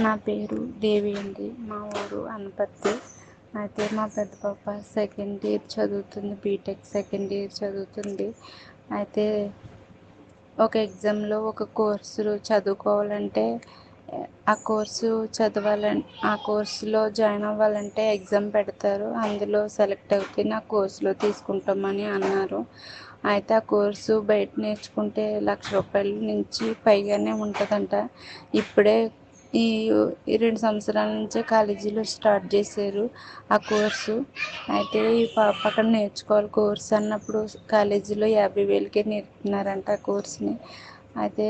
నా పేరు దేవి అండి. మా ఊరు అనపర్తి. అయితే మా పెద్ద పాప సెకండ్ ఇయర్ చదువుతుంది, బీటెక్ సెకండ్ ఇయర్ చదువుతుంది. అయితే ఒక ఎగ్జామ్లో ఒక కోర్సు చదువుకోవాలంటే ఆ కోర్సులో జాయిన్ అవ్వాలంటే ఎగ్జామ్ పెడతారు. అందులో సెలెక్ట్ అయితే నా కోర్సులో తీసుకుంటామని అన్నారు. అయితే ఆ కోర్సు బయట నేర్చుకుంటే ₹1,00,000 నుంచి పైగానే ఉంటుందంట. ఇప్పుడే ఈ 2 సంవత్సరాల నుంచే కాలేజీలో స్టార్ట్ చేశారు ఆ కోర్సు. అయితే ఈ పాప అక్కడ నేర్చుకోవాలి కోర్సు అన్నప్పుడు కాలేజీలో 50,000కే నేర్పుతున్నారంట ఆ కోర్సుని. అయితే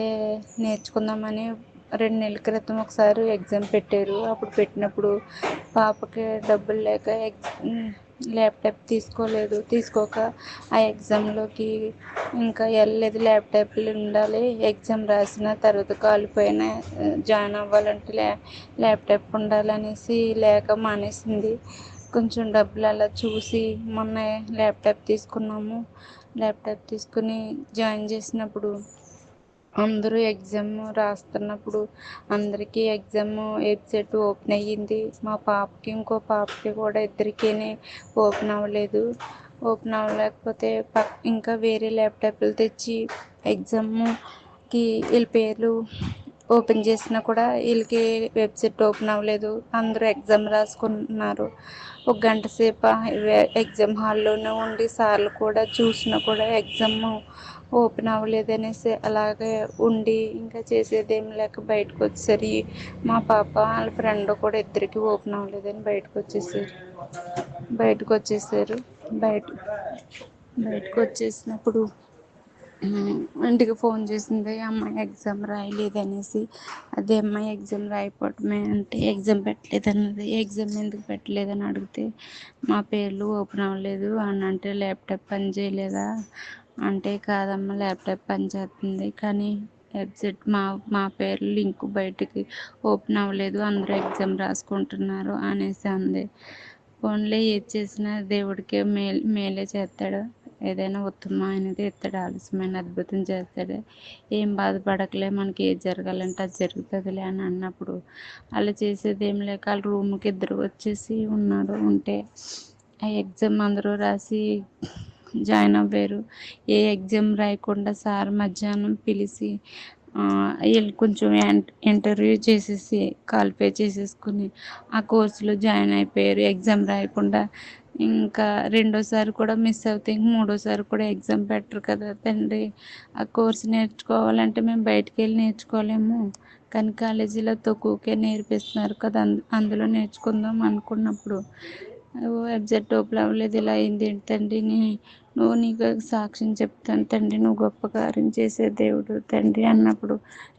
నేర్చుకుందామని 2 నెలల క్రితం ఒకసారి ఎగ్జామ్ పెట్టారు. అప్పుడు పెట్టినప్పుడు పాపకి డబ్బులు లేక ల్యాప్టాప్ తీసుకోక ఆ ఎగ్జామ్లోకి ఇంకా వెళ్ళలేదు. ల్యాప్టాప్లు ఉండాలి, ఎగ్జామ్ రాసిన తర్వాత కాలిపోయిన జాయిన్ అవ్వాలంటే ల్యాప్టాప్ ఉండాలనేసి లేక మానేసింది. కొంచెం డబ్బులు అలా చూసి మొన్న ల్యాప్టాప్ తీసుకున్నాము. ల్యాప్టాప్ తీసుకుని జాయిన్ చేసినప్పుడు అందరూ ఎగ్జామ్ రాస్తున్నప్పుడు అందరికీ ఎగ్జామ్ వెబ్సైట్ ఓపెన్ అయ్యింది. మా పాపకి ఇంకో పాపకి కూడా ఇద్దరికీ ఓపెన్ అవ్వలేదు. ఓపెన్ అవ్వలేకపోతే ఇంకా వేరే ల్యాప్టాప్లు తెచ్చి ఎగ్జామ్కి వీళ్ళ పేర్లు ఓపెన్ చేసినా కూడా వీళ్ళకి వెబ్సైట్ ఓపెన్ అవ్వలేదు. అందరూ ఎగ్జామ్ రాసుకుంటున్నారు. ఒక గంట సేపు ఎగ్జామ్ హాల్లోనే ఉండి సార్లు కూడా చూసినా కూడా ఎగ్జామ్ ఓపెన్ అవ్వలేదు అనేసి అలాగే ఉండి ఇంకా చేసేదేం లేక బయటకు వచ్చేసరి మా పాప వాళ్ళ ఫ్రెండ్ కూడా ఇద్దరికి ఓపెన్ అవ్వలేదని బయటకు వచ్చేసారు. బయటకు వచ్చేసినప్పుడు ఇంటికి ఫోన్ చేసింది, అమ్మాయి ఎగ్జామ్ రాయలేదనేసి. అదే అమ్మాయి ఎగ్జామ్ రాయకపోవటమే అంటే ఎగ్జామ్ పెట్టలేదన్నది. ఎగ్జామ్ ఎందుకు పెట్టలేదని అడిగితే మా పేర్లు ఓపెన్ అవ్వలేదు అని అంటే ల్యాప్టాప్ పని చేయలేదా అంటే కాదమ్మా ల్యాప్టాప్ పని చేస్తుంది కానీ వెబ్సైట్ మా పేర్లు లింక్ బయటికి ఓపెన్ అవ్వలేదు, అందరూ ఎగ్జామ్ రాసుకుంటున్నారు అనేసి అంది. ఫోన్లో ఏది చేసినా దేవుడికే మేలే చేస్తాడు. ఏదైనా ఉత్తమమైనది ఇస్తాడు, ఆలస్యమైన అద్భుతం చేస్తాడు. ఏం బాధపడకలే, మనకి ఏది జరగాలంటే అది జరుగుతుందిలే అని అన్నప్పుడు అలా చేసేది ఏం లేక వాళ్ళ రూమ్కి ఇద్దరు వచ్చేసి ఉంటే ఆ ఎగ్జామ్ అందరూ రాసి జాయిన్ అవ్వారు. ఏ ఎగ్జామ్ రాయకుండా సార్ మధ్యాహ్నం పిలిచి వీళ్ళు కొంచెం ఇంటర్వ్యూ చేసేసి క్వాలిఫై చేసేసుకుని ఆ కోర్సులో జాయిన్ అయిపోయారు. ఎగ్జామ్ రాయకుండా ఇంకా రెండోసారి కూడా మిస్ అవుతే మూడోసారి కూడా ఎగ్జామ్ పెట్టరు కదా తండ్రి. ఆ కోర్సు నేర్చుకోవాలంటే మేము బయటికి వెళ్ళి నేర్చుకోలేము, కానీ కాలేజీలో తక్కువకే నేర్పిస్తున్నారు కదా, అందులో నేర్చుకుందాం అనుకున్నప్పుడు వెబ్సైట్ ఓపెన్ అవ్వలేదు. ఇలా అయింది ఏంటండి, నీకు సాక్ష్యం చెప్తాను తండ్రి, నువ్వు గొప్ప కార్యం చేసే దేవుడు తండ్రి అన్నప్పుడు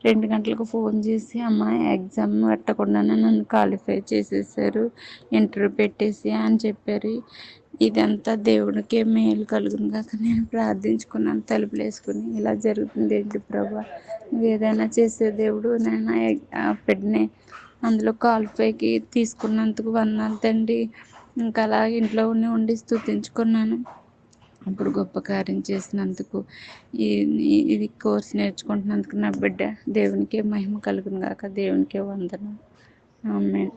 2 గంటలకు ఫోన్ చేసి అమ్మాయి ఎగ్జామ్ పెట్టకుండానే నన్ను క్వాలిఫై చేసేసారు, ఇంటర్వ్యూ పెట్టేసి అని చెప్పారు. ఇదంతా దేవుడికే మేలు కలుగును కాక నేను ప్రార్థించుకున్నాను తలుపులు వేసుకుని. ఇలా జరుగుతుంది ఏంటి ప్రభా, నువ్వు ఏదైనా చేసే దేవుడు, నేను బిడ్డని అందులో క్వాలిఫైకి తీసుకున్నందుకు వందనాలు తండ్రి. ఇంకా అలా ఇంట్లో ఉండి స్తుతించుకున్నాను. అప్పుడు గొప్ప కార్యం చేసినందుకు ఇది కోర్స్ నేర్చుకుంటున్నందుకు నా బిడ్డ దేవునికే మహిమ కలుగును గాక. దేవునికే వందనం. ఆమేన్.